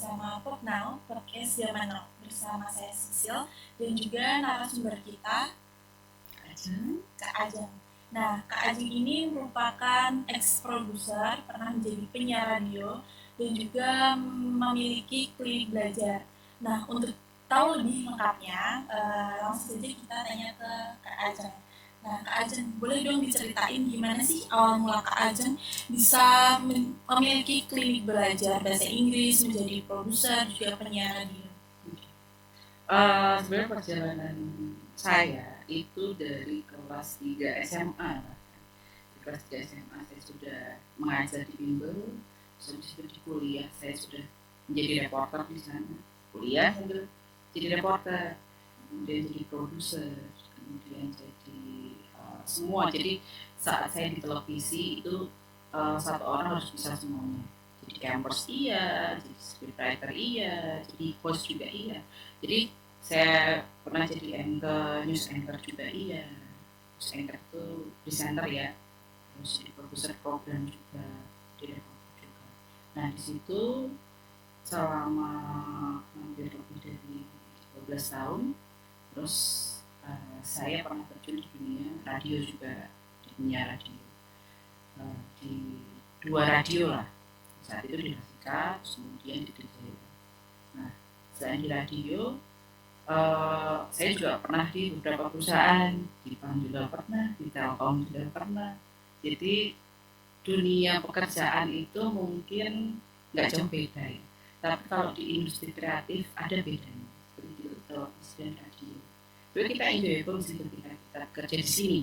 bersama Popnow, podcast Zaman Now. Bersama saya Sisil dan juga narasumber kita, Kak Ajeng. Nah, Kak Ajeng ini merupakan ex-produser, pernah menjadi penyiar radio, dan juga memiliki klinik belajar. Nah, untuk tahu lebih lengkapnya, langsung saja kita tanya ke Kak Ajeng. Nah, Kak Ajeng, boleh dong diceritain gimana sih awal mula Kak Ajeng bisa memiliki klinik belajar bahasa Inggris, menjadi produser, juga penyiar radio? Sebenarnya perjalanan saya itu dari kelas 3 SMA. Di kelas 3 SMA saya sudah mengajar di bimbel, habis itu di kuliah saya sudah menjadi reporter di sana. Kuliah sambil jadi reporter, kemudian jadi produser, kemudian jadi semua. Jadi saat saya di televisi itu satu orang harus bisa semuanya. Jadi campers iya, jadi scriptwriter iya, jadi host juga iya. Jadi saya pernah jadi news anchor juga iya. News anchor itu presenter ya, terus jadi produser program juga, jadi reporter juga. Nah di situ selama hampir lebih dari 12 tahun, terus saya pernah terjun di dunia radio juga, di dunia radio, di 2 radio lah. Saat itu di Rasika, kemudian di DJ. Nah selain di radio, saya juga pernah di beberapa perusahaan, di bank juga pernah, di Telkom juga pernah. Jadi dunia pekerjaan itu mungkin nggak jauh beda ya. Tapi kalau di industri kreatif ada bedanya, seperti itu televisi dan radio. Jadi kita enjoyable sih ketika kita kerja di sini,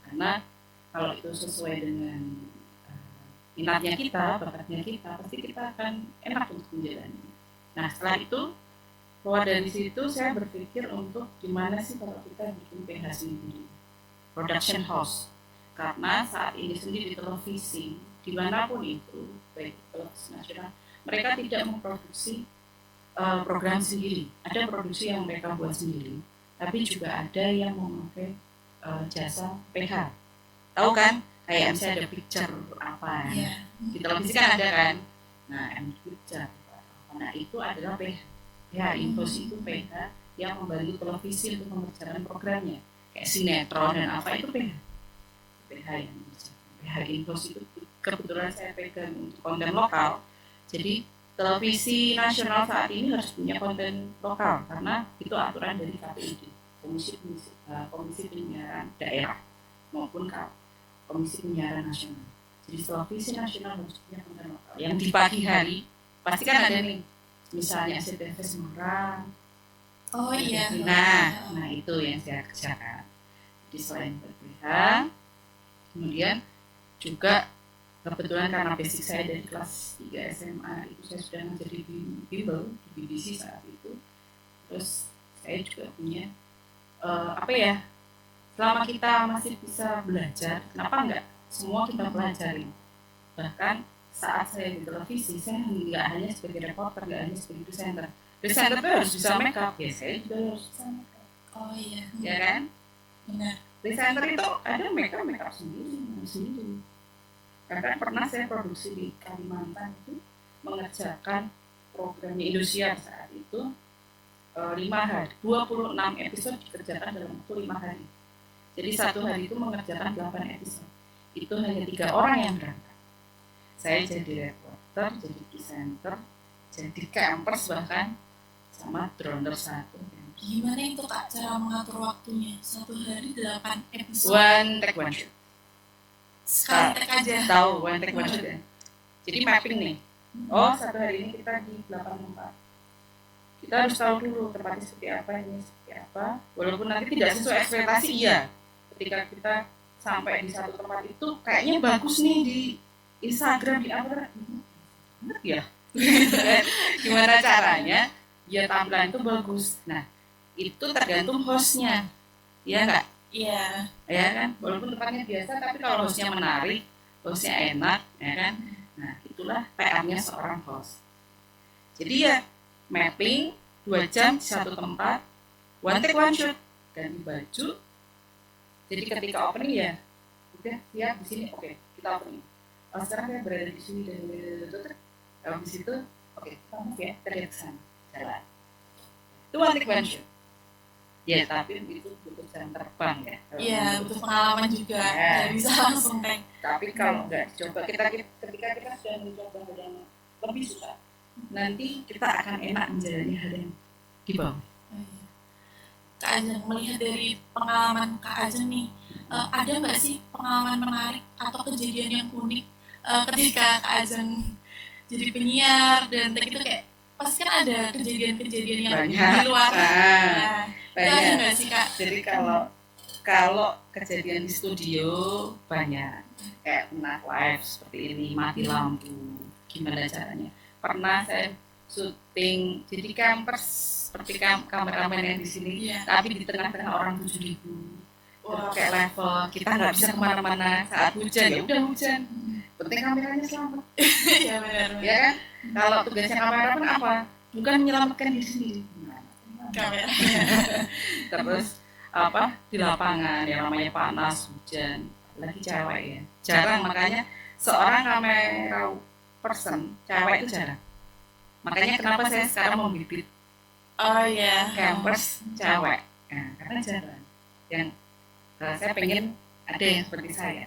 karena kalau itu sesuai dengan minatnya kita, bakatnya kita, pasti kita akan enak untuk menjalani. Nah setelah itu keluar dari situ saya berpikir untuk gimana sih kalau kita bikin PH sendiri, production house. Karena saat ini sendiri di televisi, dimanapun itu, baik televisi nasional, mereka tidak memproduksi program sendiri. Ada produksi yang mereka buat sendiri, tapi juga ada yang memakai jasa PH. Tahu kan? Kayak misalnya ada picture apa ya. Di televisi kan ada kan? Nah, picture. Nah, itu adalah PH. Ya, infos itu PH yang membantu televisi untuk mengerjakan programnya. Kayak sinetron dan apa itu PH. PH yang PH infos itu kebetulan saya pegang untuk konten lokal. Jadi televisi nasional saat ini harus punya konten lokal karena itu aturan dari KPID, Komisi Penyiaran Daerah maupun Komisi Penyiaran Nasional. Jadi televisi nasional harus punya konten lokal. Yang di pagi hari pasti kan ada nih, misalnya SCTV Semarang. Oh iya. Nah itu yang saya kerjakan. Jadi selain PPH, kemudian juga kebetulan karena basic saya dari kelas 3 SMA itu saya sudah menjadi bimbel di BBC saat itu. Terus saya juga punya selama kita masih bisa belajar, kenapa enggak semua kita pelajari. Bahkan saat saya di televisi, saya nggak hanya sebagai reporter, nggak hanya sebagai presenter. Presenter itu harus bisa make up, ya saya juga harus bisa make up. Oh iya. Ya kan? Benar. Presenter itu ada make up sendiri. Karena pernah saya produksi di Kalimantan itu mengerjakan programnya Indosiar saat itu 5 hari, 26 episode dikerjakan dalam waktu 5 hari. Jadi satu hari itu mengerjakan 8 episode. Itu hanya 3 orang yang berangkat. Saya jadi reporter, jadi presenter, jadi campers bahkan, sama droner 1. Gimana itu Kak cara mengatur waktunya? Satu hari 8 episode. One take one shoot. Sekali take aja. Tahu one take one shoot ya. Jadi mapping nih. Oh satu hari ini kita di 8 tempat. Kita harus tahu dulu tempatnya seperti apa, ini seperti apa. Walaupun nanti tidak sesuai ekspektasi, iya. Ketika kita sampai di satu tempat itu kayaknya bagus nih di Instagram, di apa? Bener ya? Gimana caranya biar tampilan itu bagus? Nah, itu tergantung hostnya, ya nggak? Iya. Ya kan? Walaupun tempatnya biasa, tapi kalau hostnya menarik, hostnya enak, ya kan? Nah, itulah PR-nya seorang host. Jadi ya mapping 2 jam di satu tempat, one take one shoot, ganti baju. Jadi ketika opening ya, udah siap di sini, oke, kita opening. Sekarang saya berada di sini dan habis itu Oke, kamu ya, kita lihat ke sana, jalan. Itu one take one shot. Ya, tapi itu butuh jam terbang ya. Iya, butuh pengalaman juga. Ya. Nggak bisa langsung take. Tapi kalau nggak coba, ketika kita sudah mencoba hal yang lebih susah, nanti kita akan enak menjalani hal yang di bawah. Kak Ajeng, melihat dari pengalaman Kak Ajeng nih, ada nggak sih pengalaman menarik atau kejadian yang unik ketika Kak Ajeng jadi penyiar dan itu kayak pasti kan ada kejadian-kejadian yang Banyak. di luar. Nah, itu ada Banyak. nggak sih Kak? Jadi kalau kejadian di studio banyak, kayak pernah live seperti ini, mati lampu, gimana caranya? Pernah saya syuting jadi campers seperti kameramen yang di sini, Iya. tapi di tengah-tengah orang 7.000. Wah. Kayak level kita nggak bisa kemana-mana saat hujan, ya udah hujan, penting kameranya selamat. Iya benar. Ya kan? Kalau tugasnya kameramen apa? Bukan menyelamatkan diri sendiri. Kamera. Terus apa di lapangan yang namanya panas, hujan, lagi cewek ya jarang, makanya seorang kamera person cewek itu jarang. Makanya kenapa saya sekarang membibit Oh ya. campers cewek, nah, karena jarang. Yang saya pengen ada yang seperti saya,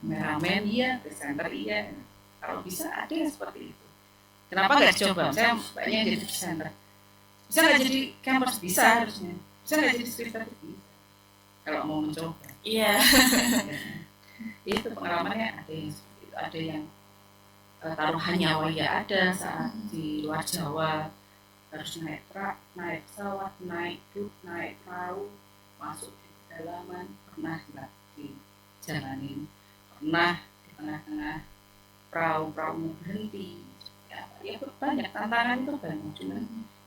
kameramen iya, presenter iya, kalau bisa ada yang seperti itu. Kenapa nggak coba? Saya banyak jadi presenter, bisa nggak jadi campers? Bisa harusnya. Bisa nggak jadi presenter? Bisa kalau mau mencoba. Iya. Itu pengalamannya ada yang seperti itu, ada yang taruhan nyawa ya ada saat di luar Jawa harus naik truk, naik pesawat, naik bus, naik perahu, masuk di pedalaman, pernah dijalanin, pernah di tengah-tengah perahu berhenti. Ya banyak tantangan itu banyak, cuman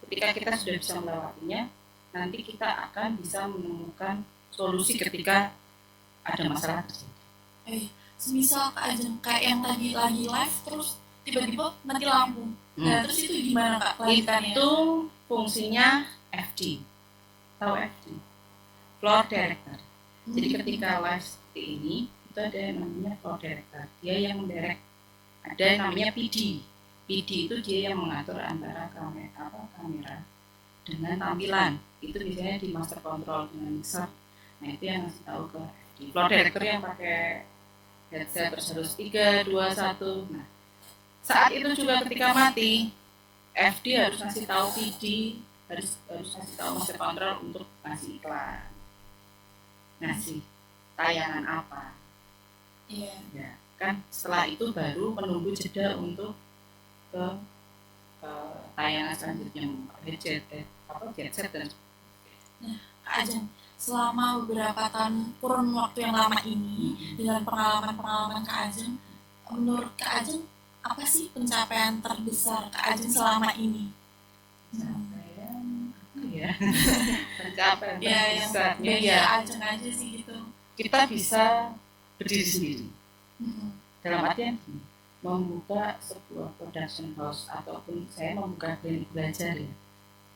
ketika kita sudah bisa melewatinya, nanti kita akan bisa menemukan solusi ketika ada masalah terjadi. Semisal Kak Ajeng kayak yang tadi lagi live terus tiba-tiba mati lampu. Nah, terus itu gimana Kak kelanjutannya? Itu fungsinya FD. Tahu FD? Floor Director. Jadi ketika live seperti ini, itu ada yang namanya Floor Director. Dia yang mendirect. Ada yang namanya PD. PD itu dia yang mengatur antara kamera dengan tampilan. Itu biasanya di master control dengan mixer. Nah, itu yang ngasih tahu ke FD. Floor Director yang pakai headset terus harus 3, 2, 1. Nah, saat itu juga ketika mati, FD harus ngasih tahu PD, harus ngasih tahu master control untuk ngasih iklan, ngasih tayangan apa. Iya. Ya, kan setelah itu baru menunggu jeda untuk ke tayangan selanjutnya, headset dan sebagainya. Nah, Kak Ajeng, selama beberapa tahun kurun waktu yang lama ini dengan pengalaman-pengalaman Kak Ajeng, menurut Kak Ajeng apa sih pencapaian terbesar Kak Ajeng selama ini? Pencapaian terbesarnya ya Ajeng aja sih gitu. Kita bisa berdiri sendiri. Dalam artian membuka sebuah production house ataupun saya membuka klinik belajar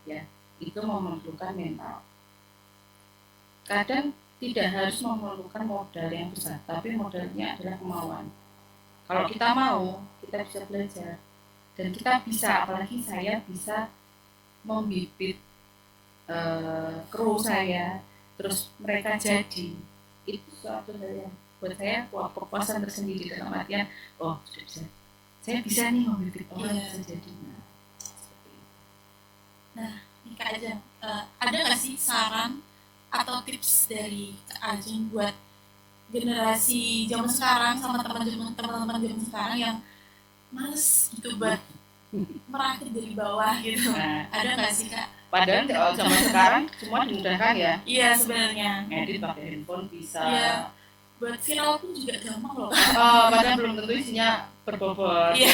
ya itu memerlukan mental. Kadang tidak harus memerlukan modal yang besar, tapi modalnya adalah kemauan. Kalau kita mau, kita bisa belajar dan kita bisa, apalagi saya bisa membibit kru saya, terus mereka jadi. Itu suatu hal yang buat saya kepuasan tersendiri dalam artian, oh sudah bisa, saya bisa nih membibit orang bisa jadi. Nah, nih Kak Ajeng, ada nggak sih saran atau tips dari Kak Ajeng buat generasi zaman sekarang sama teman-teman zaman sekarang yang males gitu buat merakit dari bawah gitu? Ada nggak sih Kak? Padahal kalau zaman sekarang semua dimudahkan ya. Iya sebenarnya. Edit pakai handphone bisa. Iya. Buat viral pun juga gampang loh. Padahal belum tentu isinya berbobot. Iya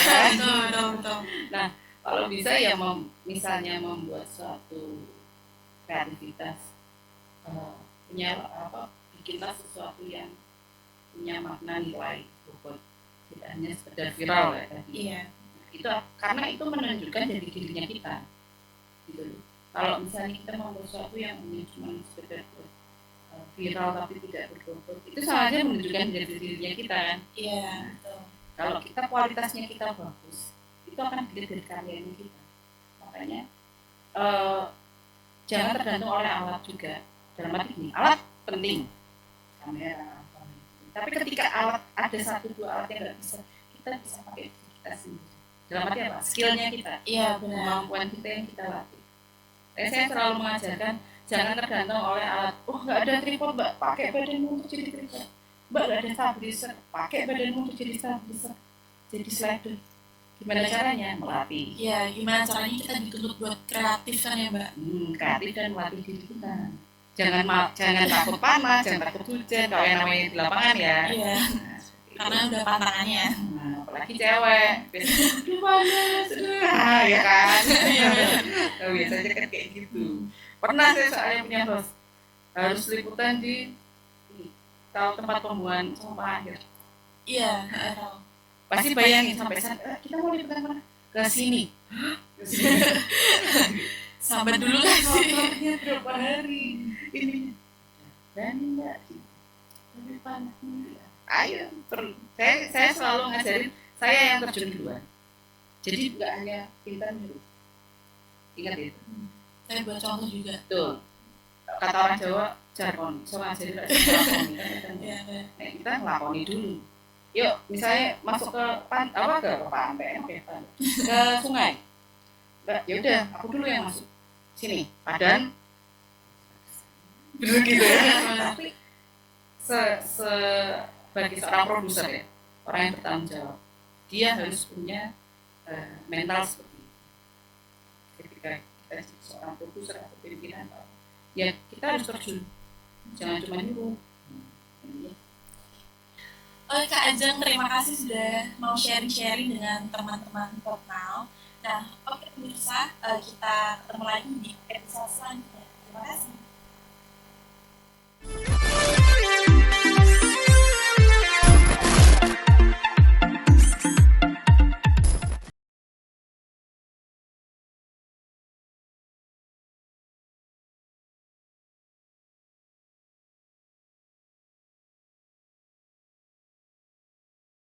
betul. Nah kalau bisa ya misalnya membuat suatu kreativitas, bikinlah sesuatu yang punya makna nilai bobot, tidak hanya sekedar viral ya tadi. Iya. Itu karena itu menunjukkan jadi dirinya kita. Gitu. Kalau misalnya kita membuat sesuatu yang cuma sekedar viral tapi tidak berbobot, itu sama aja menunjukkan jadi dirinya kita kan. Iya. Betul. Kalau kita kualitasnya kita bagus, kita itu akan dilihat dari karyanya kita. Makanya jangan tergantung oleh alat juga. Dalam arti ini, alat penting, kamera, tapi ketika alat ada satu dua alat yang nggak bisa, kita bisa pakai kita sendiri. Dalam arti apa? Skillnya kita, Iya benar. kemampuan kita yang kita latih. Saya selalu mengajarkan jangan tergantung oleh alat. Oh nggak ada tripod mbak, pakai badanmu untuk jadi tripod. Mbak nggak ada stabilizer, pakai badanmu untuk jadi stabilizer, jadi slider. Gimana caranya? Melatih. Iya, gimana caranya kita dituntut buat kreatif kan ya mbak? Kreatif dan melatih diri kita. Jangan takut panas, jangan takut hujan, kalau yang namanya di lapangan ya. Iya. Karena udah pantangannya. Apalagi cewek, biasanya panas, ya kan. Biasanya kan kayak gitu. Pernah saya soalnya punya host harus liputan di tahu tempat pembuangan sampah akhir. Iya, tahu. Pasti bayangin sampai sana, kita mau liputan mana? Ke sini. Sabar dulu lah sih. Kotornya berapa hari ini? Dan enggak lebih panas. Ayo, saya selalu ngajarin saya yang terjun duluan. Jadi nggak hanya pintar nyuruh. Ingat itu. Saya buat contoh juga. Tuh, kata orang Jawa jargon, so ngajarin lakoni kan. Nah, kita ngelakoni dulu. Yuk, misalnya masuk ke pantai, ke sungai. Ya udah, aku dulu yang masuk. Sini, padan. Begitu ya. Tapi bagi seorang produser ya, orang yang bertanggung jawab, dia harus punya mental seperti itu. Ketika kita seorang produser atau pimpinan, ya kita harus terjun, jangan cuma nyuruh. Oke Kak Ajeng, terima kasih sudah mau sharing-sharing dengan teman-teman Portal. Nah, oke pemirsa, kita ketemu lagi di episode selanjutnya. Terima kasih.